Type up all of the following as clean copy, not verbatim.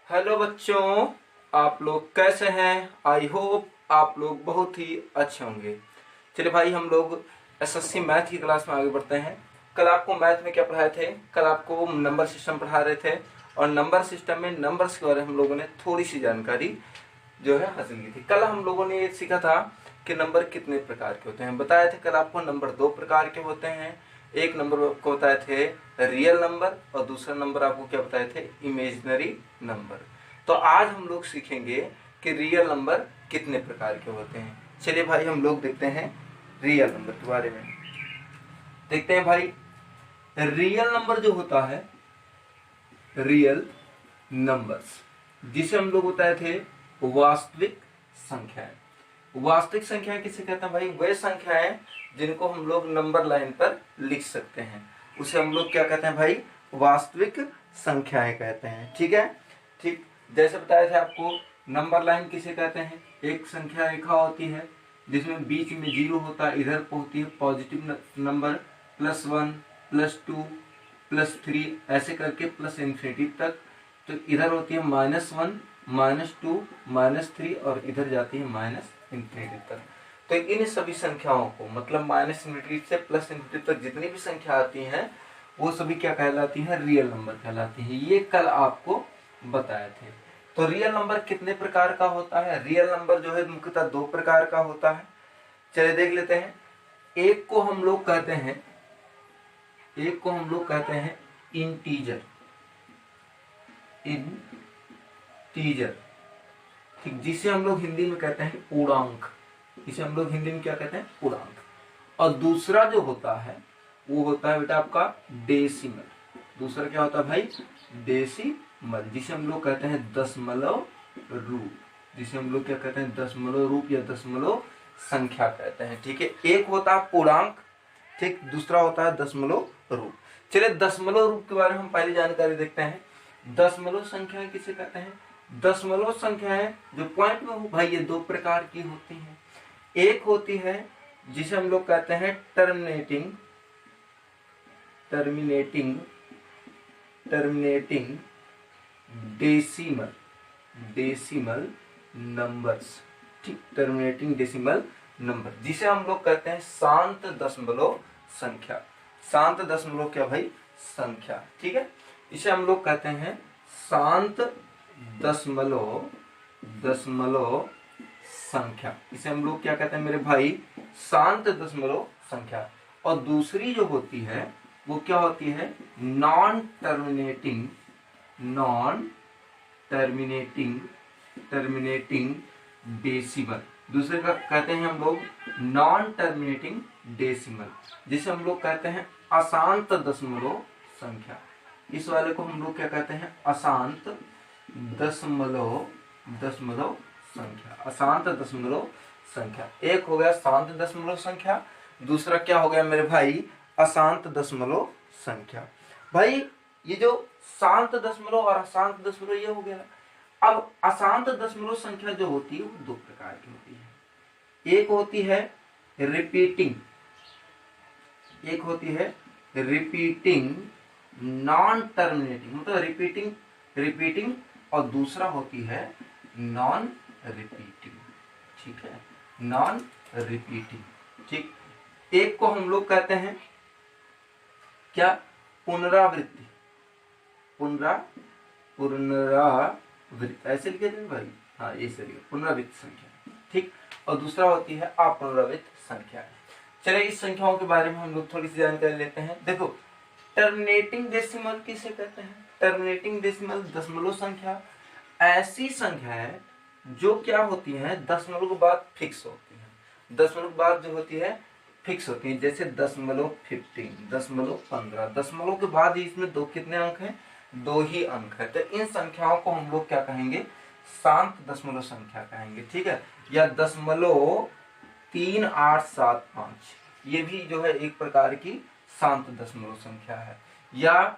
Hello बच्चों, आप लोग कैसे हैं? आई होप आप लोग बहुत ही अच्छे होंगे। चलिए भाई, हम लोग एसएससी मैथ की क्लास में आगे बढ़ते हैं। कल आपको मैथ में क्या पढ़ाए थे? कल आपको नंबर सिस्टम पढ़ा रहे थे और नंबर सिस्टम में नंबर्स के बारे में हम लोगों ने थोड़ी सी जानकारी जो है हासिल की थी। कल हम लोगों ने ये सीखा था कि नंबर कितने प्रकार के होते हैं। बताए थे कल आपको नंबर दो प्रकार के होते हैं। एक नंबर को बताए थे रियल नंबर और दूसरा नंबर आपको क्या बताए थे? Imaginary number. तो आज हम लोग सीखेंगे कि रियल नंबर कितने प्रकार के होते हैं। चलिए भाई, हम लोग देखते हैं रियल नंबर के बारे में। देखते हैं भाई, रियल नंबर जो होता है, रियल नंबर्स जिसे हम लोग बताए थे वास्तविक संख्याएं। वास्तविक संख्याएं किसे कहते हैं भाई? वे संख्याएं जिनको हम लोग नंबर लाइन पर लिख सकते हैं, उसे हम लोग क्या कहते हैं भाई? वास्तविक संख्याएं कहते हैं। ठीक है, ठीक। जैसे बताया था आपको, नंबर लाइन किसे कहते हैं? एक संख्या रेखा होती है जिसमें बीच में जीरो होता है, इधर होती है पॉजिटिव नंबर +1 +2 +3 ऐसे करके प्लस इन्फिनिटी तक। तो इधर होती है -1 -2 -3 और इधर जाती है -इन्फिनिटी तक। तो इन सभी संख्याओं को, मतलब -इन्फिनिटी से +इन्फिनिटी तक जितनी भी संख्या आती हैं वो सभी क्या कहलाती हैं? रियल नंबर कहलाती हैं। ये कल आपको बताए थे। तो रियल नंबर कितने प्रकार का होता है? रियल नंबर जो है मुख्यतः दो प्रकार का होता है। चलिए देख लेते हैं। एक को हम लोग कहते हैं इंटीजर। इंटीजर, ठीक, जिसे हम लोग हिंदी में कहते हैं पूर्णांक। इसे हम लोग हिंदी में क्या कहते हैं? पूर्णांक। और दूसरा जो होता है वो होता है बेटा आपका डेसिमल। दूसरा क्या होता है भाई? डेसिमल, जिसे हम लोग कहते हैं दशमलव रूप। जिसे हम लोग क्या कहते हैं? दशमलव रूप या दशमलव संख्या कहते हैं। ठीक है, एक होता है पूर्णांक, ठीक, दूसरा होता है दशमलव रूप। चलिए दशमलव रूप के बारे में हम पहले जानकारी देखते हैं। दशमलव संख्या किसे कहते हैं? दशमलव संख्याएं जो पॉइंट में हो भाई, ये दो प्रकार की होती हैं। एक होती है जिसे हम लोग कहते हैं टर्मिनेटिंग डेसिमल नंबर्स। ठीक, टर्मिनेटिंग डेसिमल नंबर, जिसे हम लोग कहते हैं शांत दशमलव संख्या। शांत दशमलव क्या भाई? संख्या। ठीक है, इसे हम लोग कहते हैं शांत दशमलव संख्या। इसे हम लोग क्या कहते हैं मेरे भाई? शांत दशमलव संख्या। और दूसरी जो होती है वो क्या होती है? Non terminating decimal. दूसरे का कहते हैं हम लोग नॉन टर्मिनेटिंग डेसिमल, जिसे हम लोग कहते हैं अशांत दशमलव संख्या। इस वाले को हम लोग क्या कहते हैं? अशांत दशमलव संख्या। अशांत दशमलव संख्या। एक हो गया शांत दशमलव संख्या, दूसरा क्या हो गया मेरे भाई? अशांत दशमलव संख्या। भाई ये जो शांत दशमलव और अशांत दशमलव ये हो गया। अब अशांत दशमलव संख्या जो होती है वो दो प्रकार की होती है। एक होती है रिपीटिंग नॉन टर्मिनेटिंग, मतलब रिपीटिंग, और दूसरा होती है नॉन रिपीटिंग। ठीक है, नॉन रिपीटिंग। ठीक, एक को हम लोग कहते हैं क्या? पुनरावृत्ति। पुनरावृत्ति ऐसे लिखे थे भाई? हाँ, ऐसे लिखे, पुनरावृत्ति संख्या। ठीक, और दूसरा होती है अपुनरावृत्त संख्या। चलिए इस संख्याओं के बारे में हम लोग थोड़ी सी जानकारी लेते हैं। देखो, टर्मिनेटिंग डेसिमल किसे कहते हैं? टर्मिनेटिंग डेसिमल दशमलव संख्या ऐसी संख्या है जो क्या होती है? दशमलव के बाद फिक्स होती है। दशमलव के बाद जो होती है फिक्स होती है, जैसे 0.15, 0.15। दशमलव के बाद ही इसमें दो कितने अंक हैं? दो ही अंक है। तो इन संख्याओं को हम लोग क्या कहेंगे? शांत दशमलव संख्या कहेंगे। ठीक है, या 0.3875, ये भी जो है एक प्रकार की शांत दशमलव संख्या है। या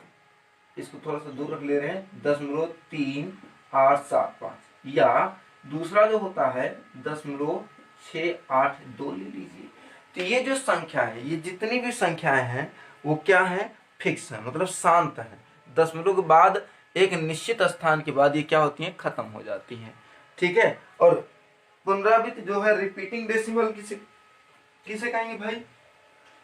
इसको थोड़ा सा दूर रख ले रहे हैं, 0.3875। या दूसरा जो होता है 0.682 ले लीजिए। तो ये जो संख्या है, ये जितनी भी संख्याएं हैं वो क्या है? फिक्स है, मतलब शांत है। दशमलव के बाद एक निश्चित स्थान के बाद ये क्या होती हैं, खत्म हो जाती हैं। ठीक है। और पुनरावृत्त जो है रिपीटिंग डेसिमल किसे किसे कहेंगे भाई,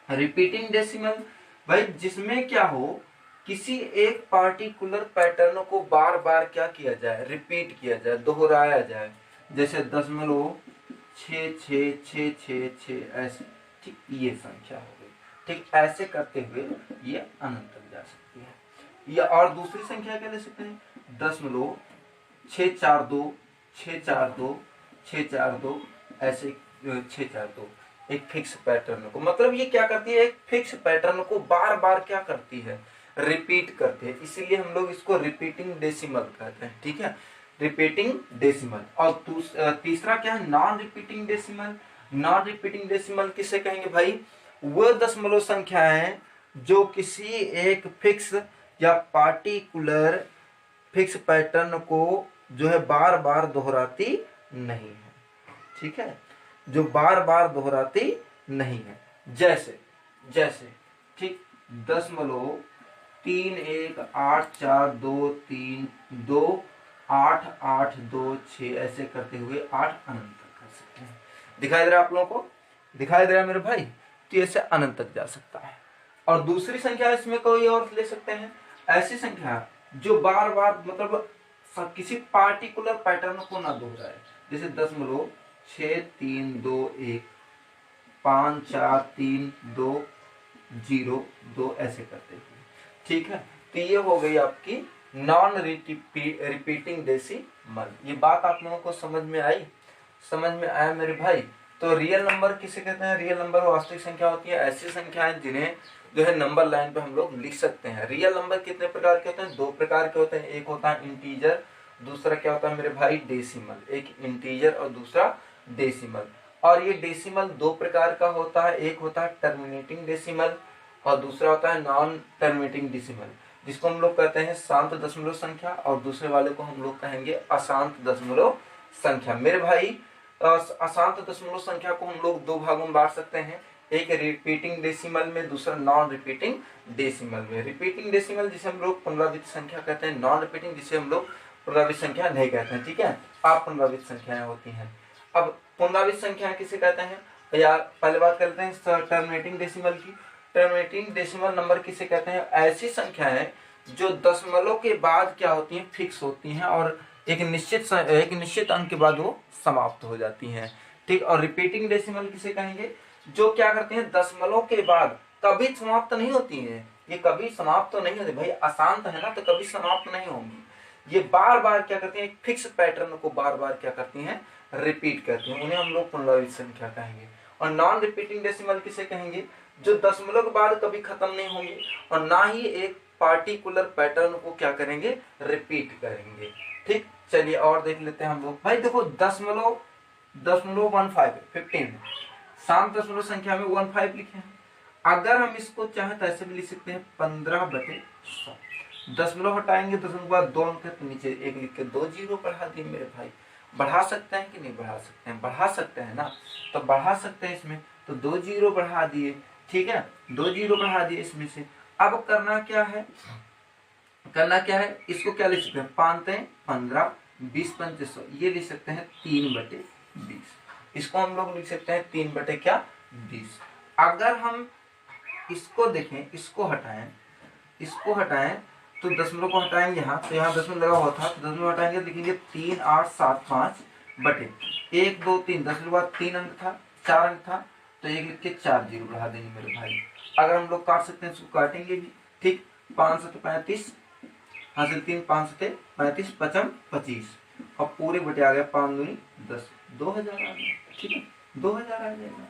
रिपीटिंग डेसिमल भाई जिसमें क्या हो, किसी एक पार्टिकुलर पैटर्न को बार बार क्या किया जाए, रिपीट किया जाए, दोहराया जाए। जैसे 0.6666 ऐसे, ठीक ये संख्या हो गई। ठीक ऐसे करते हुए ये अनंत तक जा सकती है। या और दूसरी संख्या क्या ले सकते हैं, 0.642 ऐसे 642 एक फिक्स पैटर्न को, मतलब ये क्या करती है, एक फिक्स पैटर्न को बार बार क्या करती है, रिपीट करते हैं। इसीलिए हम लोग इसको रिपीटिंग डेसिमल कहते हैं। ठीक है, रिपीटिंग डेसिमल। और तीसरा क्या है, non repeating decimal. Non repeating decimal किसे कहेंगे भाई, वह दशमलव संख्याएं जो किसी एक फिक्स या पार्टिकुलर फिक्स पैटर्न को जो है बार बार दोहराती नहीं है। ठीक है, जो बार बार दोहराती नहीं है। जैसे ठीक 0.84842328826 ऐसे करते हुए 8 अनंत तक कर सकते हैं। दिखाई दे रहा है आप लोगों को, दिखाई दे रहा है मेरे भाई, तो ऐसे अनंत तक जा सकता है। और दूसरी संख्या इसमें कोई और ले सकते हैं, ऐसी संख्या जो बार बार मतलब किसी पार्टिकुलर पैटर्न को ना दोहराए। जैसे 0.6321543202 ऐसे करते हुए। ठीक है, तो ये हो गई आपकी नॉन रिपीटिंग डेसिमल। ये बात आप लोगों को समझ में आई, समझ में आया मेरे भाई। तो रियल नंबर किसे कहते हैं, रियल नंबर वास्तविक संख्या होती है, ऐसी संख्याएं जिन्हें जो है नंबर लाइन पे हम लोग लिख सकते हैं। रियल नंबर कितने प्रकार के होते हैं, 2 प्रकार के होते हैं। एक होता है इंटीजर, दूसरा क्या होता है मेरे भाई, डेसिमल। एक इंटीजर और दूसरा डेसिमल। और ये डेसिमल 2 प्रकार का होता है, एक होता है टर्मिनेटिंग डेसिमल और दूसरा होता है नॉन टर्मिनेटिंग डेसिमल, जिसको हम लोग कहते हैं शांत दशमलव संख्या, और दूसरे वाले को हम लोग कहेंगे अशांत दशमलव संख्या। मेरे भाई अशांत दशमलव संख्या को हम लोग 2 भागों में बांट सकते हैं, एक रिपीटिंग डेसिमल में, दूसरा नॉन रिपीटिंग डेसिमल में। रिपीटिंग डेसिमल जिसे हम लोग पुनरावृत्त संख्या कहते हैं, नॉन रिपीटिंग जिसे हम लोग पुनरावृत्त संख्या नहीं कहते हैं। ठीक है, आप पुनरावृत्त संख्याएं होती हैं। अब पुनरावृत्त संख्या किसे कहते हैं, या पहले बात करते हैं टर्मिनेटिंग डेसिमल की। टर्मिनेटिंग डेसिमल नंबर किसे कहते हैं, ऐसी संख्याएं जो दशमलव के बाद क्या होती हैं, फिक्स होती हैं और एक निश्चित अंक के बाद वो समाप्त हो जाती हैं। ठीक, और रिपीटिंग डेसिमल किसे कहेंगे, जो क्या करते हैं दशमलव के बाद कभी समाप्त नहीं होती है। ये कभी समाप्त तो नहीं होती भाई, अशांत है ना, तो कभी समाप्त नहीं होंगी। ये बार बार क्या करती हैं, एक फिक्स पैटर्न को बार बार क्या करती हैं, रिपीट करती हैं। उन्हें हम लोग पुनरावृत्त संख्या कहेंगे। और नॉन रिपीटिंग डेसिमल किसे कहेंगे, जो दशमलव के बाद कभी खत्म नहीं होंगे और ना ही एक पार्टिकुलर पैटर्न को क्या करेंगे, रिपीट करेंगे। ठीक, चलिए और देख लेते हैं हम लोग। भाई देखो दशमलव 15 शांत दशमलव संख्या में 15 लिखे हैं। अगर हम इसको चाहें तो ऐसे भी लिख सकते हैं 15/100। दशमलव हटाएंगे, दशमलव के बाद 2 अंक है तो नीचे 1 लिख के 2 जीरो बढ़ा दिए मेरे भाई। बढ़ा सकते हैं कि नहीं बढ़ा सकते हैं, बढ़ा सकते हैं ना, तो बढ़ा सकते हैं इसमें, तो 2 जीरो बढ़ा दिए। ठीक है, 2 जीरो बढ़ा दिए इसमें से। अब करना क्या है, इसको क्या लिख सकते हैं, 5×15 20×500, ये लिख सकते हैं 3/20। इसको हम लोग लिख सकते हैं 3/20। अगर हम इसको देखें, इसको हटाएं तो दशमलव को हटाएंगे यहाँ, तो यहाँ दशमलव लगा हुआ था, तो दशमलव हटाएंगे लिखेंगे 3875/1 2 3। दशमलव बाद 3 अंक था, 4 अंक था, तो 1 लिख के 4 जीरो बढ़ा देंगे मेरे भाई। अगर हम लोग काट सकते हैं इसको काटेंगे भी। ठीक, 5×7=35, हासिल 3 5×7=35, 5×5=25 और पूरे बटे आ गया 5×2=10, 2000 आ गया। ठीक है, 2000 आ जाएगा।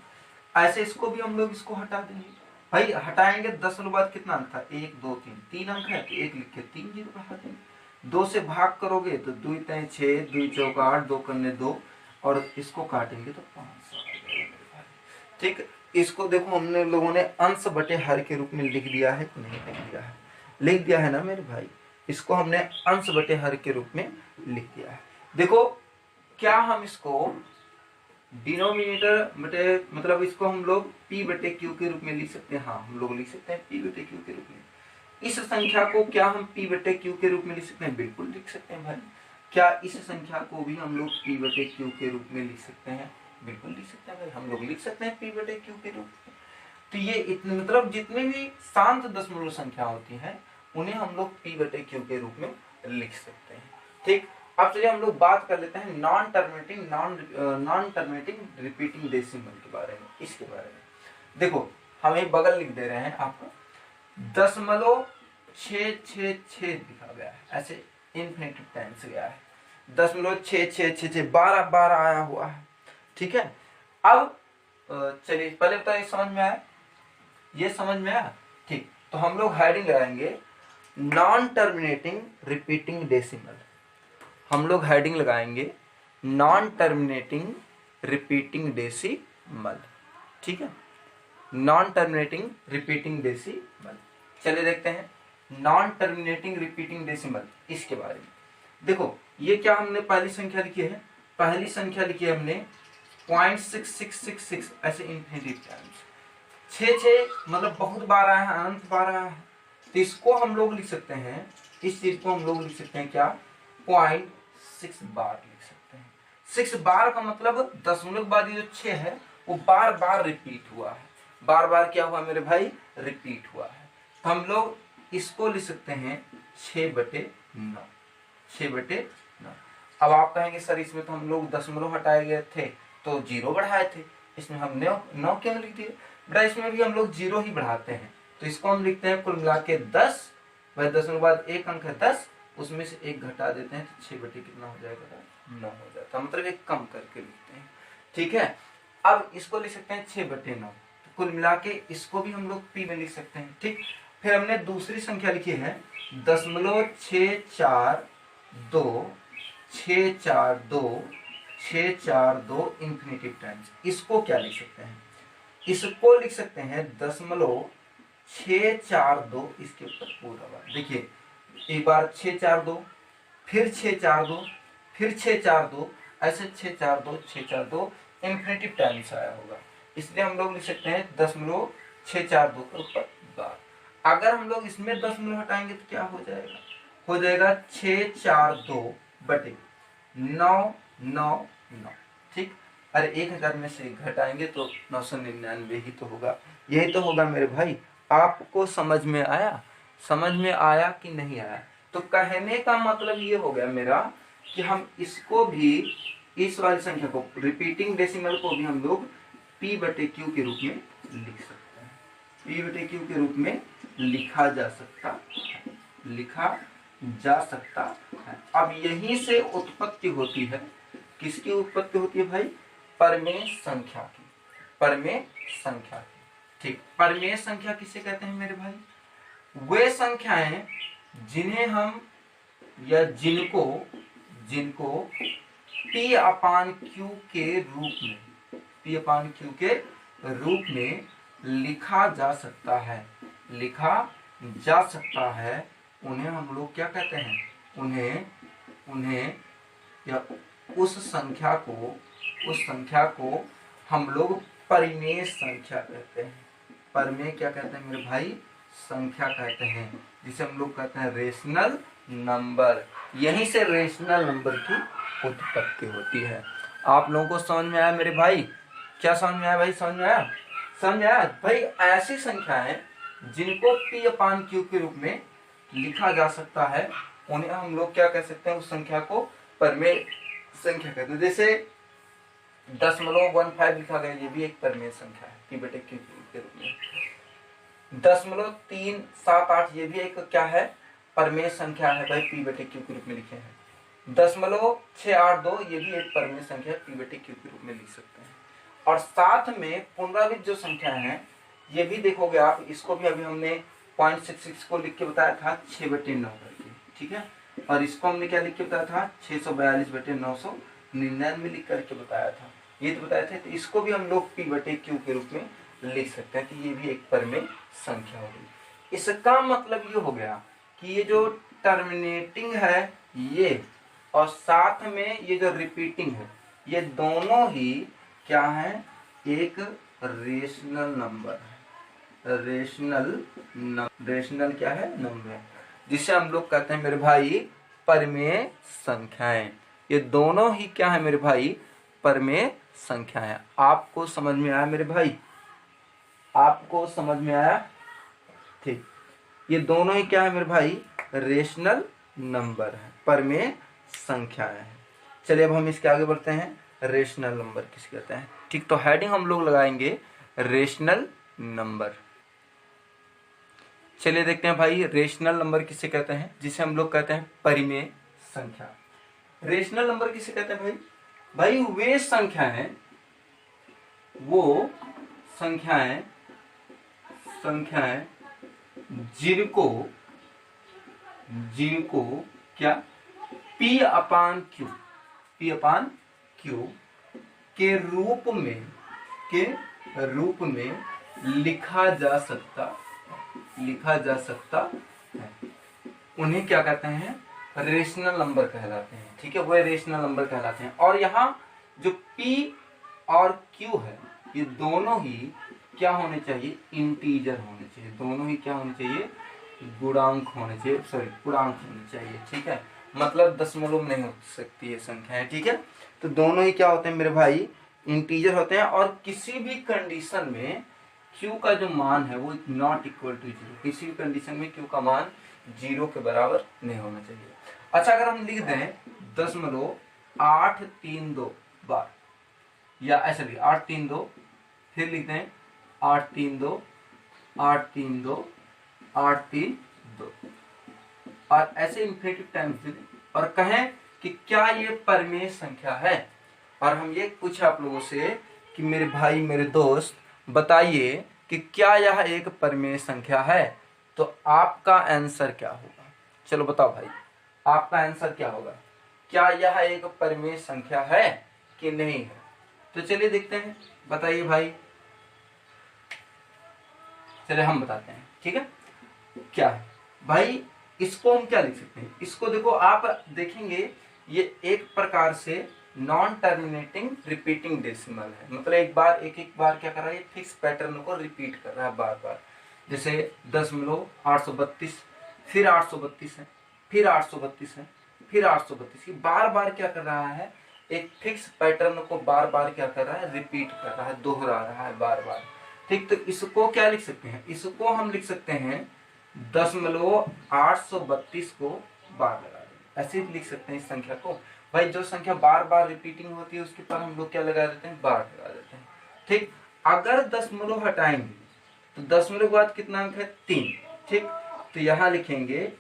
ऐसे इसको भी हम लोग इसको हटा देंगे भाई। हटाएंगे, दशमलव बाद कितना अंक था, 1 2 3 अंक है, तो 1 लिख के 3 जीरो बढ़ा देंगे। 2 से भाग करोगे तो 2 3 6, 2 4 8, 2 करने 2, और इसको काटेंगे तो 500 आ जाएगा। ठीक, इसको देखो हमने लोगों ने अंश बटे हर के रूप में लिख दिया है कि नहीं लिख दिया है, लिख दिया है ना मेरे भाई। इसको हमने अंश बटे हर के रूप में लिख दिया है। देखो क्या हम इसको डिनोमिनेटर बटे मतलब इसको हम लोग p/q के रूप में लिख सकते हैं। हाँ, हम लोग लिख सकते हैं p/q के रूप में। इस संख्या को क्या हम p बटे q के रूप में लिख सकते हैं? बिल्कुल लिख सकते हैं भाई। क्या इस संख्या को भी हम लोग p बटे q के रूप में लिख सकते हैं? बिल्कुल लिख सकते हैं भाई, हम लोग लिख सकते हैं p बटे q के रूप में। तो ये इतने मतलब जितने भी शांत दशमलव संख्या होती हैं उन्हें हम लोग p बटे q के रूप में लिख सकते हैं। ठीक, अब चलिए हम लोग बात कर लेते हैं नॉन टर्मिनेटिंग रिपीटिंग डेसिमल के बारे में। इसके बारे में देखो, हमें बगल लिख दे रहे हैं आपको 0.666 लिखा गया है, ऐसे इन्फिनिटिव टाइम्स गया है, 0.6666 बार बार आया हुआ है। ठीक है, अब चलिए पहले बताइए समझ में आया? ये समझ में आया? ठीक, तो हम लोग हेडिंग लगाएंगे नॉन टर्मिनेटिंग रिपीटिंग डेसिमल। हम लोग हेडिंग लगाएंगे नॉन टर्मिनेटिंग रिपीटिंग डेसिमल। ठीक है, नॉन टर्मिनेटिंग रिपीटिंग डेसिमल। चलिए देखते हैं नॉन टर्मिनेटिंग रिपीटिंग डेसिमल इसके बारे में। देखो ये क्या हमने पहली संख्या लिखी है, पहली संख्या लिखी है हमने 0.6666 ऐसे इन्फिनिटी टाइम्स। 6 मतलब बहुत बार आया है, अनंत बार आया है, तो इसको हम लोग लिख सकते हैं, इस चीज को हम लोग लिख सकते हैं क्या? 0.6 बार लिख सकते हैं। 6 बार का मतलब दशमलव के बाद ये जो 6 है वो बार बार रिपीट हुआ है। बार बार क्या हुआ मेरे भाई? रिपीट हुआ है। तो हम लोग इसको लिख सकते हैं 6/9। 6/9। अब आप कहेंगे सर इसमें तो हम लोग दशमलव हटाए गए थे तो 0 बढ़ाए थे, इसमें हमने 9 क्यों लिख दिए? बेटा इसमें भी हम लोग 0 ही बढ़ाते हैं, तो इसको हम लिखते हैं कुल मिला के 10। वह दशमलव के बाद एक अंक है 10, उसमें से 1 घटा देते हैं तो 6 बटे कितना हो जाएगा? 9 हो जाता है, मतलब एक कम करके लिखते हैं। ठीक है, अब इसको लिख सकते हैं 6/9, तो कुल मिला के इसको भी हम लोग p में लिख सकते हैं। ठीक, फिर हमने दूसरी संख्या लिखी है 0.642 इन्फिनिटिव टाइम्स। इसको क्या लिख सकते हैं? इसको लिख सकते हैं 0.642 इसके ऊपर पूरा बार। देखिए एक बार 642, फिर 642, फिर 642, ऐसे 642 इन्फिनिटिव टाइम्स आया होगा, इसलिए हम लोग लिख सकते हैं 0.642 के ऊपर बार। अगर हम लोग इसमें दशमलव हटाएंगे तो क्या हो जाएगा? हो जाएगा 642/999। ठीक, अरे 1000 में से घटाएंगे तो 999 ही तो होगा। यही तो होगा मेरे भाई। आपको समझ में आया? समझ में आया कि नहीं आया? तो कहने का मतलब ये हो गया मेरा कि हम इसको भी, इस वाली संख्या को, रिपीटिंग डेसिमल को भी हम लोग p/q के रूप में लिख सकते हैं। p/q के रूप में लिखा जा सकता है। अब यहीं से उत्पत्ति होती है, किसकी उत्पत्ति होती है भाई? परमेय संख्या की। परमेय संख्या की। ठीक, परमेय संख्या किसे कहते हैं मेरे भाई? वे संख्याएं जिन्हें हम या जिनको p/q के रूप में लिखा जा सकता है, उन्हें हम लोग क्या कहते हैं? उन्हें या उस संख्या को हम लोग परिमेय संख्या कहते हैं। परिमेय क्या कहते हैं मेरे भाई? संख्या कहते हैं, जिसे हम लोग कहते हैं रेशनल नंबर। यहीं से रेशनल नंबर की उत्पत्ति होती है। आप लोगों को समझ में आया मेरे भाई? क्या समझ में आया भाई? समझ में आया? समझ आया भाई? ऐसी संख्याएं जिनको p/q के रूप में लिखा जा सकता है, उन्हें हम लोग क्या कह सकते हैं? उस संख्या को परिमेय संख्या कहते हैं। जैसे 0.15 लिखा गया, ये भी एक परिमेय संख्या है p/q के रूप में। 0.378 ये भी एक क्या है? परिमेय संख्या है भाई, p/q के रूप में लिखे हैं। 0.682 ये भी एक परिमेय संख्या p/q के रूप में लिख सकते हैं। और साथ में पुनरावृत्त जो संख्या है ये भी देखोगे आप, इसको भी अभी हमने 0.66 को लिख के बताया था 6/9 करके। ठीक है, और इसको हमने क्या लिख के बताया था? 642/999 लिख करके बताया था। ये तो बताए थे। तो इसको भी हम लोग p/q के रूप में लिख सकते हैं कि ये भी एक परिमेय संख्या होगी। इसका मतलब ये हो गया कि ये जो टर्मिनेटिंग है ये, और साथ में ये जो रिपीटिंग है, ये दोनों ही क्या है? एक रेशनल नंबर है। रेशनल क्या है, नंबर, जिसे हम लोग कहते हैं मेरे भाई परिमेय संख्याएं। ये दोनों ही क्या है मेरे भाई, परिमेय संख्याएं। आपको समझ में आया मेरे भाई, आपको समझ में आया? ठीक, ये दोनों ही क्या है मेरे भाई, रेशनल नंबर है, परिमेय संख्याएं हैं। चलिए अब हम इसके आगे बढ़ते हैं, रेशनल नंबर किसे कहते हैं। ठीक, तो हेडिंग हम लोग लगाएंगे रेशनल नंबर। चलिए देखते हैं भाई, रेशनल नंबर किसे कहते हैं, जिसे हम लोग कहते हैं परिमेय संख्या। रेशनल नंबर किसे कहते हैं भाई? भाई वे संख्याएं, वो संख्याएं जिनको क्या P अपान Q के रूप में लिखा जा सकता है, उन्हें क्या कहते हैं, रेशनल नंबर कहलाते हैं। ठीक है, वह रेशनल नंबर कहलाते हैं। और यहाँ जो P और Q है, ये दोनों ही क्या होने चाहिए, इंटीजर होने चाहिए। दोनों ही क्या होने चाहिए, पूर्णांक होने चाहिए। ठीक है, मतलब दशमलव नहीं हो सकती है संख्या। ठीक है, तो दोनों ही क्या होते हैं मेरे भाई, इंटीजर होते हैं। और किसी भी कंडीशन में Q का जो मान है वो नॉट इक्वल टू 0। किसी भी कंडीशन में Q का मान 0 के बराबर नहीं होना चाहिए। अच्छा, अगर हम लिख दें 0.832 बार, या ऐसे लिख 832, फिर लिखते हैं 832 और ऐसे इन्फिनिटिव टाइम्स, और कहें कि क्या ये परिमेय संख्या है। और हम ये पूछे आप लोगों से कि मेरे भाई मेरे दोस्त बताइए कि क्या यह एक परिमेय संख्या है, तो आपका आंसर क्या होगा? चलो बताओ भाई, आपका आंसर क्या होगा? क्या यह एक परिमेय संख्या है कि नहीं है? तो चलिए देखते हैं, बताइए भाई। चलिए हम बताते हैं। ठीक है, क्या है भाई, इसको हम क्या लिख सकते हैं? इसको देखो, आप देखेंगे ये एक प्रकार से नॉन टर्मिनेटिंग रिपीटिंग डेसिमल है। मतलब एक बार क्या कर रहा है, फिक्स पैटर्न को रिपीट कर रहा है बार बार। जैसे 10.832, फिर 832 है, फिर 832 है, फिर 832, बार बार क्या कर रहा है, एक फिक्स पैटर्न को बार बार क्या कर रहा है, रिपीट कर रहा है, दोहरा रहा है बार बार। ठीक, तो इसको क्या लिख सकते हैं? इसको हम लिख सकते हैं 10.832 को बार लगा दें, ऐसे लिख सकते हैं इस संख्या को। भाई जो संख्या बार बार रिपीटिंग होती है उसके पर हम लोग क्या लगा देते हैं, बार लगा देते हैं। ठीक, अगर दशमलव हटाएंगे तो दशमलव के बाद कितना अंक है, 3। ठीक, तो यहाँ लिखेंगे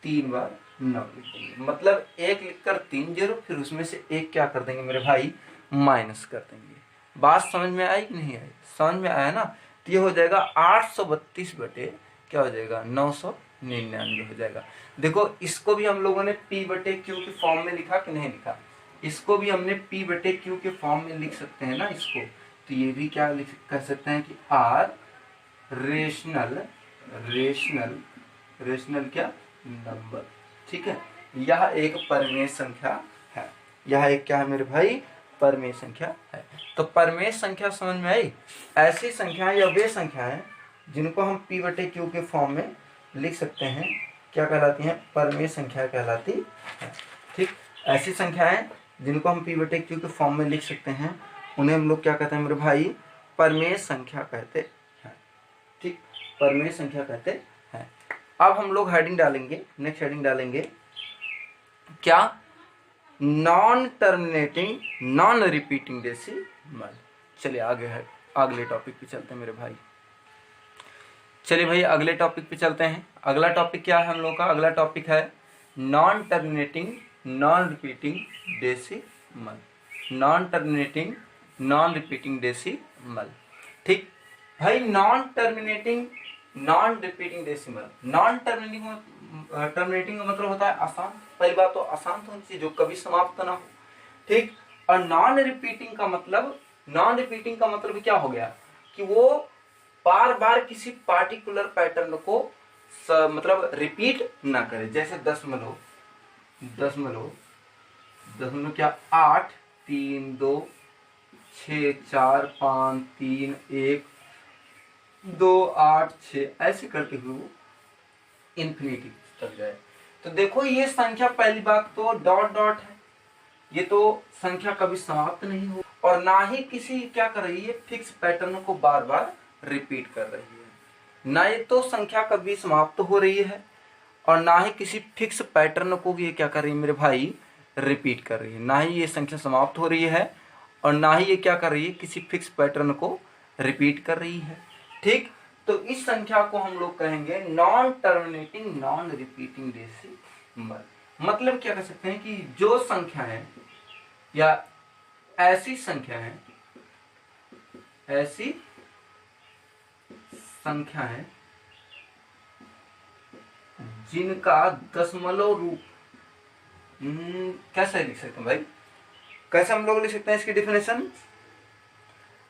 3 बार 9 लिखेंगे, मतलब 1 लिखकर 3 0, फिर उसमें से 1 क्या कर देंगे मेरे भाई, माइनस कर देंगे। बात समझ में आई कि नहीं आई? समझ में आया ना? तो ये हो जाएगा 832 बटे क्या हो जाएगा, 999 हो जाएगा। देखो, इसको भी हम लोगों ने P बटे Q के फॉर्म में लिखा कि नहीं लिखा? इसको भी हमने P बटे Q के फॉर्म में लिख सकते हैं ना इसको। तो ये भी क्या कह सकते हैं कि R रेशनल क्या, नंबर। ठीक है, यह एक परिमेय संख्या है। यह एक क्या है मेरे भाई, परिमेय संख्या है। तो परिमेय संख्या समझ में आई? ऐसी संख्याएं या वे संख्याएं जिनको हम P बटे Q के फॉर्म में लिख सकते हैं, क्या कहलाती हैं, परिमेय संख्या कहलाती है। ठीक, ऐसी संख्याएं जिनको हम P बटे Q के फॉर्म में लिख सकते हैं, उन्हें हम लोग क्या कहते हैं मेरे भाई, परिमेय संख्या कहते हैं। ठीक, परिमेय संख्या कहते हैं। अब हम लोग हेडिंग डालेंगे, नेक्स्ट हेडिंग डालेंगे क्या, non terminating non repeating decimal. चलिए आगे है, अगले टॉपिक पे चलते हैं मेरे भाई। चलिए भाई अगले टॉपिक पे चलते हैं। अगला टॉपिक क्या है हम लोग का? अगला टॉपिक है non terminating non repeating decimal. Non terminating non repeating decimal. ठीक भाई, non terminating non repeating decimal. Non terminating का मतलब होता है अशांत। पहली बात तो अशांत होनी चाहिए, जो कभी समाप्त ना हो। ठीक, और नॉन रिपीटिंग का मतलब क्या हो गया कि वो बार बार किसी पार्टिकुलर पैटर्न को मतलब रिपीट ना करे। जैसे दशमलव क्या, 8 3 2 6 4 5 3 1 2, 8, 6 ऐसे करते हुए वो इन्फिनिटी तक जाए। तो देखो ये संख्या, पहली बात तो डॉट डॉट है, ये तो संख्या कभी समाप्त नहीं हो और ना ही किसी क्या कर रही है, फिक्स पैटर्न को बार बार रिपीट कर रही है। ना ये तो संख्या कभी समाप्त हो रही है और ना ही किसी फिक्स पैटर्न को ये क्या कर रही है मेरे भाई, रिपीट कर रही है। ना ही ये संख्या समाप्त हो रही है और ना ही ये क्या कर रही है, किसी फिक्स पैटर्न को रिपीट कर रही है। ठीक, तो इस संख्या को हम लोग कहेंगे non terminating non repeating decimal. मतलब क्या कर सकते हैं कि जो संख्या है या ऐसी संख्या है, ऐसी संख्या है जिनका दशमलव रूप, कैसे लिख सकते हैं भाई, कैसे हम लोग लिख सकते हैं इसकी डेफिनेशन,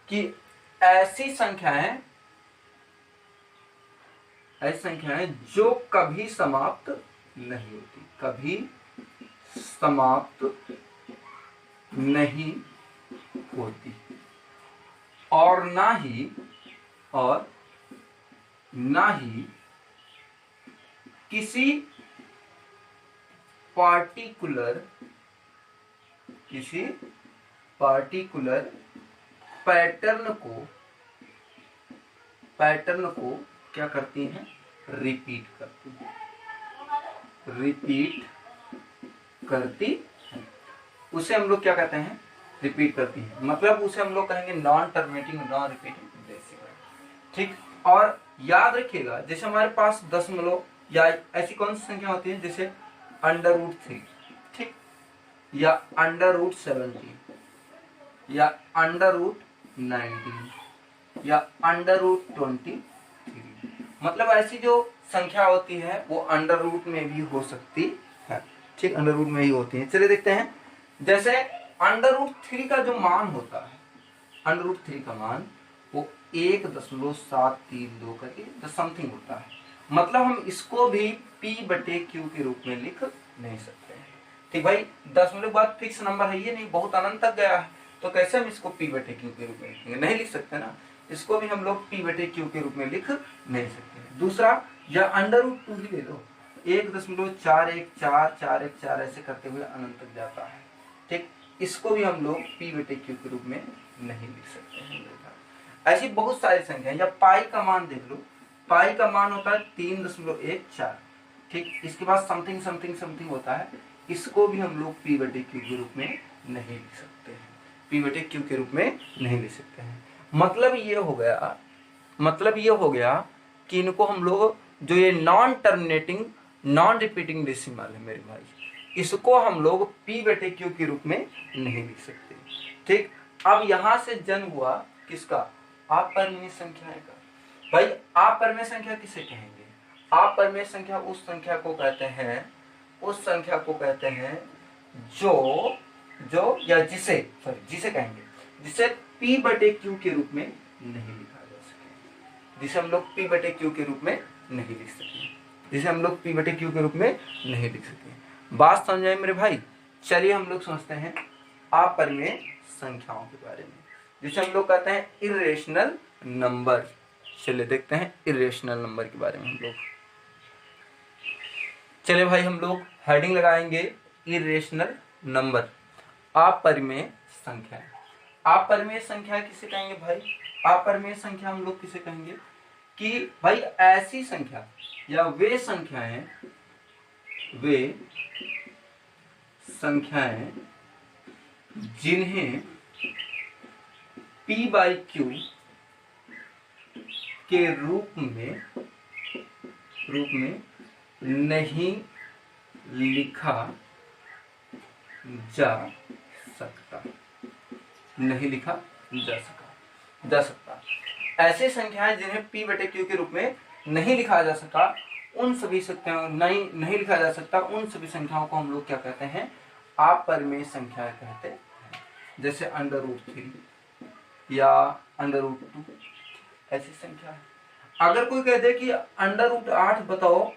कि ऐसी संख्या है, ऐसी संख्या है जो कभी समाप्त नहीं होती, कभी समाप्त नहीं होती और ना ही किसी पार्टिकुलर पैटर्न को क्या करती हैं, रिपीट करती हैं। उसे हम लोग क्या कहते हैं, रिपीट करती हैं। मतलब उसे हम लोग कहेंगे non terminating non repeating decimal. ठीक, और याद रखिएगा जैसे हमारे पास दशमलव या ऐसी कौन सी संख्या होती है, जैसे √3, ठीक, या √17 या √19 या √23। मतलब ऐसी जो संख्या होती है वो अंडर रूट में भी हो सकती है। ठीक, अंडर रूट में ही होती है। चलिए देखते हैं, जैसे √3 का जो मान होता है, √3 का मान वो 1.732 करके समथिंग होता है। मतलब हम इसको भी P/Q के रूप में लिख नहीं सकते हैं। ठीक भाई, दशमलव के बाद फिक्स नंबर है, ये नहीं बहुत अनंत तक गया है, तो कैसे हम इसको P/Q के रूप में लिखेंगे, नहीं लिख सकते ना। इसको भी हम लोग P/Q के रूप में लिख नहीं सकते। दूसरा, या √2 ही ले लो, 1.414414 ऐसे करते हुए अनंत तक जाता है। ठीक, इसको भी हम लोग P/Q के रूप में नहीं लिख सकते हैं। ऐसी बहुत सारी संख्या, या पाई का मान देख लो, पाई का मान होता है 3.14। ठीक, इसके बाद समथिंग समथिंग समथिंग होता है, इसको भी हम लोग P/Q के रूप में नहीं लिख सकते हैं, P/Q के रूप में नहीं लिख सकते हैं। मतलब ये हो गया कि इनको हम लोग, जो ये non terminating non repeating decimal है मेरे भाई, इसको हम लोग P/Q के रूप में नहीं लिख सकते। ठीक, अब यहां से जन्म हुआ किसका, अपरिमेय संख्या का। भाई अपरिमेय संख्या किसे कहेंगे, अपरिमेय संख्या उस संख्या को कहते हैं जो या जिसे कहेंगे, जिसे P/Q के रूप में नहीं लिखा जा सके, जिसे हम लोग P/Q के रूप में नहीं लिख सकते, बात समझ आए मेरे भाई। चलिए हम लोग समझते हैं अपरिमेय संख्याओं के बारे में, जिसे हम लोग कहते हैं इरेशनल नंबर। चलिए देखते हैं इरेशनल नंबर के बारे में हम लोग। चलिए भाई, हम लोग हेडिंग लगाएंगे इरेशनल नंबर, अपरिमेय संख्या। अपरिमेय संख्या किसे कहेंगे भाई, अपरिमेय संख्या हम लोग किसे कहेंगे कि भाई ऐसी संख्या या वे संख्याएं जिन्हें P/Q के रूप में नहीं लिखा जा सकता, ऐसे संख्याएं जिन्हें P/Q के रूप में नहीं लिखा जा सका, उन सभी संख्याओं नहीं लिखा जा सकता, उन सभी संख्याओं को हम लोग क्या कहते हैं, अपरिमेय संख्या कहते हैं। जैसे √3 या √2 ऐसी संख्या है। अगर कोई कह दे कि √8 बताओ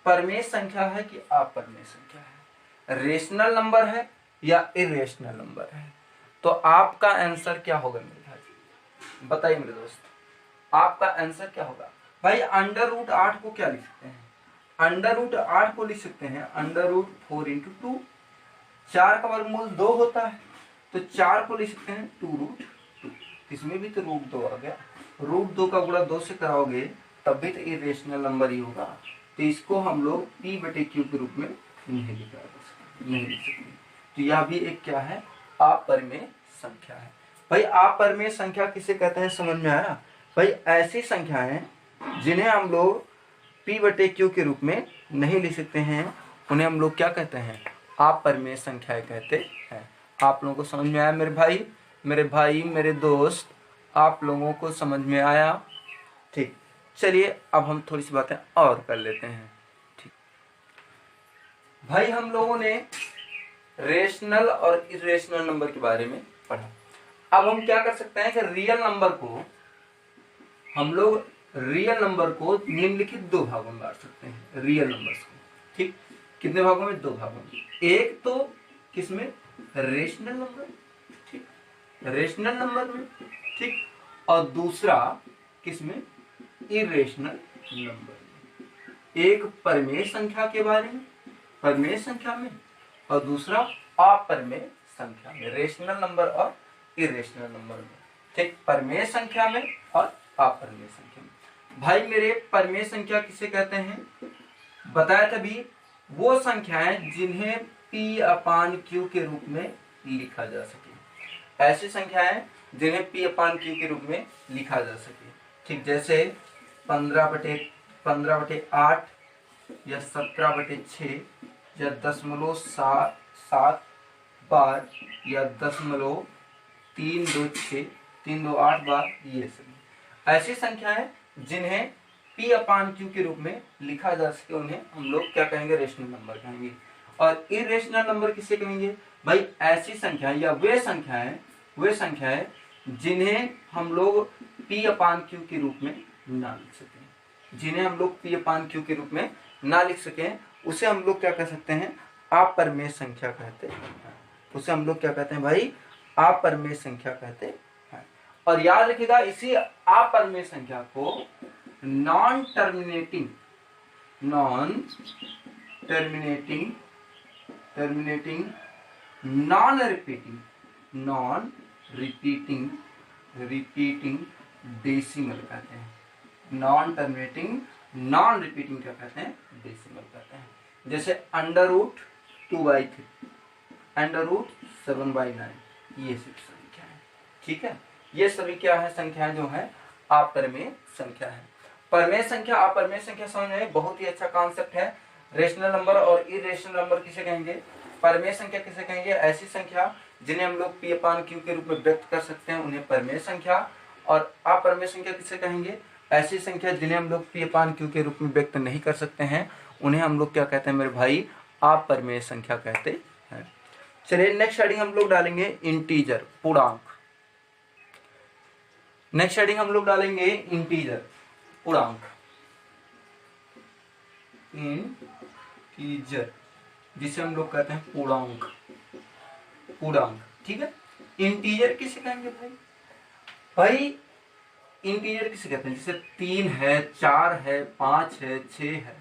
परिमेय संख्या है कि अपरिमेय संख्या है, रेशनल नंबर है या इरेशनल नंबर है, तो आपका आंसर क्या होगा मेरे भाई, बताइए मेरे दोस्त। आपका आंसर क्या होगा भाई? अंडर रूट 8 को क्या लिख सकते हैं? अंडर रूट 8 को लिख सकते हैं अंडर रूट 4 इंटू 2। 4 का वर्गमूल 2 होता है, तो 4 को लिख सकते हैं 2 रूट 2। इसमें भी तो रूट 2 आ गया। रूट 2 का गुणा 2 से कराओगे तब भी तो इरेशनल नंबर ही होगा। तो इसको हम लोग p बटे q के रूप में नहीं लिख सकते। तो यह भी एक क्या है? अपरिमेय संख्या है। भाई अपरिमेय संख्या किसे कहते हैं समझ में आया? भाई ऐसी संख्याएं जिन्हें हम लोग p बटे q के रूप में नहीं लिख सकते हैं उन्हें हम लोग क्या कहते हैं? अपरिमेय संख्याएं कहते हैं। आप लोगों को समझ में आया मेरे भाई मेरे दोस्त, आप लोगों को समझ में आया? ठीक, चलिए अब हम थोड़ी सी बातें और कर लेते हैं। ठीक भाई, हम लोगों ने रेशनल और इरेशनल नंबर के बारे में पढ़ा। अब हम क्या कर सकते हैं कि रियल नंबर को निम्नलिखित 2 भागों में बांट सकते हैं। रियल नंबर्स को, ठीक, कितने भागों में? 2 भागों में। एक तो किसमें? रेशनल नंबर, ठीक, रेशनल नंबर में, ठीक, और दूसरा किसमें? इरेशनल नंबर में। एक परिमेय संख्या के बारे में, परिमेय संख्या में, और दूसरा अपरिमेय संख्या में, रेशनल नंबर और इरेशनल नंबर में। ठीक, परिमेय संख्या में और अपरिमेय संख्या में। भाई मेरे परिमेय संख्या किसे कहते हैं? बताया तभी, वो संख्याएं जिन्हें p अपान q के रूप में लिखा जा सके। ऐसी संख्याएं जिन्हें p अपान q के रूप में लिखा जा सके। ठीक, जैसे 15/8 या 17/6 या 0.7 बार या 0.326 328 बार, ये सभी ऐसी संख्याएं जिन्हें p अपान q के रूप में लिखा जा सके उन्हें हम लोग क्या कहेंगे? रेशनल नंबर कहेंगे। और इरेशनल नंबर किसे कहेंगे? भाई ऐसी संख्याएं या वे संख्याएं जिन्हें हम लोग p अपान q के रूप में ना लिख सकें, जिन्हें हम लोग p अपान q के रूप में ना लिख सकें, उसे हम लोग क्या कह सकते हैं? अपरिमेय संख्या कहते हैं। उसे हम लोग क्या कहते हैं भाई? अपरिमेय संख्या कहते हैं। और याद रखिएगा, इसी अपरिमेय संख्या को non terminating non repeating decimal कहते हैं। नॉन टर्मिनेटिंग नॉन रिपीटिंग क्या कहते हैं? डेसिमल कहते हैं। जैसे अंडर रूट 2/3, अंडर रूट 7/9, ये सब संख्या है। ठीक है, ये सभी क्या है? संख्याएं जो है अपरिमेय संख्या है। परिमेय संख्या अपरिमेय संख्या समझ में बहुत ही अच्छा कॉन्सेप्ट है। रेशनल नंबर और इरेशनल नंबर किसे कहेंगे? परिमेय संख्या किसे कहेंगे? ऐसी संख्या जिन्हें हम लोग p अपान q के रूप में व्यक्त कर सकते हैं उन्हें परिमेय संख्या। और अपरिमेय संख्या किसे कहेंगे? ऐसी संख्या जिन्हें हम लोग p अपान q के रूप में व्यक्त नहीं कर सकते हैं उन्हें हम लोग क्या कहते हैं मेरे भाई? अपरिमेय संख्या कहते हैं। चलिए नेक्स्ट हेडिंग हम लोग डालेंगे इंटीजर, पूर्णांक। नेक्स्ट हेडिंग हम लोग डालेंगे इंटीजर, पूर्णांक। इंटीजर जिसे हम लोग कहते हैं पूर्णांक, पूर्णांक। ठीक है, इंटीजर किसे कहेंगे भाई? भाई इंटीजर किसे कहते हैं? जैसे 3 है, 4 है, 5 है, 6 है,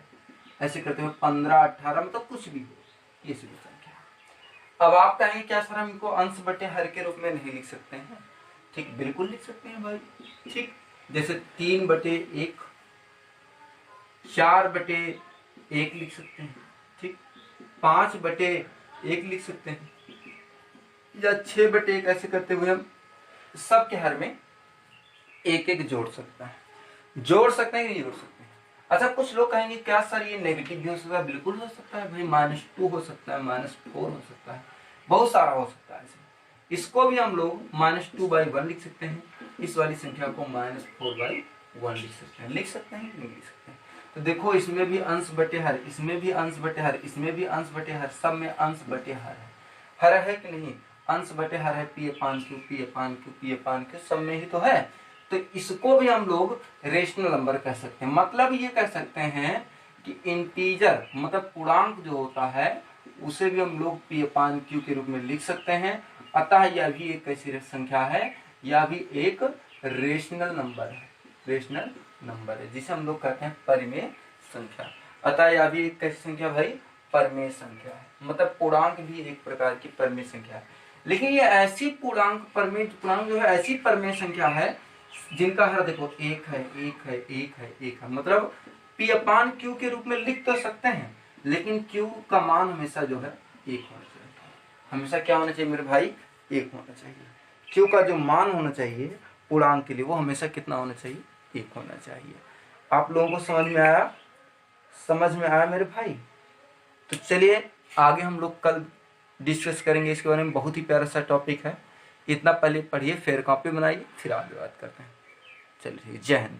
ऐसे करते हुए 15, 18, मतलब कुछ भी हो, ये सभी संख्या। अब आप कहेंगे क्या सर हम इनको अंश बटे हर के रूप में नहीं लिख सकते हैं? ठीक, बिल्कुल लिख सकते हैं भाई। ठीक, जैसे 3/1, 4/1 लिख सकते हैं। ठीक, 5/1 लिख सकते हैं, या 6/1, ऐसे करते हुए हम सबके हर में एक एक जोड़ सकते हैं। जोड़ सकते हैं कि नहीं जोड़ सकते हैं? अच्छा, कुछ लोग कहेंगे क्या सर ये नेगेटिव भी हो सकता है? बिल्कुल हो सकता है भाई, -2 हो सकता है, -4 हो सकता है, बहुत सारा हो सकता है। इसको भी हम लोग -2/1 लिख सकते हैं। इस वाली संख्या को -4/1 लिख सकते हैं। लिख सकते हैं कि नहीं लिख सकते हैं? तो देखो, इसमें भी अंश बटे हर, इसमें भी अंश बटे हर, इसमें भी अंश बटे हर, सब में अंश बटे हर है। हर है कि नहीं? अंश बटे हर है, p अपान q, p अपान q, p अपान q, सब में ही तो है। तो इसको भी हम लोग रेशनल नंबर कह सकते हैं। मतलब ये कह सकते हैं कि इंटीजर मतलब पूर्णांक जो होता है उसे भी हम लोग p अपान q के रूप में लिख सकते हैं। अतः यह भी एक कैसी संख्या है? यह भी एक रेशनल नंबर है। रेशनल नंबर है, जिसे हम लोग कहते हैं परिमेय संख्या। अतः यह भी एक कैसी संख्या भाई? परिमेय संख्या है। मतलब पूर्णांक भी एक प्रकार की परिमेय संख्या है, लेकिन ये ऐसी पूर्णांक जो है ऐसी परिमेय संख्या है जिनका हर देखो एक है, एक है, एक है, एक है। मतलब पी अपान क्यू के रूप में लिख तो सकते हैं, लेकिन क्यू का मान हमेशा जो है एक होना चाहिए। हमेशा क्या होना चाहिए मेरे भाई? एक होना चाहिए। क्यू का जो मान होना चाहिए पूर्णांक के लिए वो हमेशा कितना होना चाहिए? एक होना चाहिए। आप लोगों को समझ में आया? समझ में आया मेरे भाई? तो चलिए आगे हम लोग कल डिस्कस करेंगे इसके बारे में। बहुत ही प्यारा सा टॉपिक है। इतना पहले पढ़िए, फिर कॉपी बनाइए, फिर आगे बात करते हैं। चलिए, जय हिंद।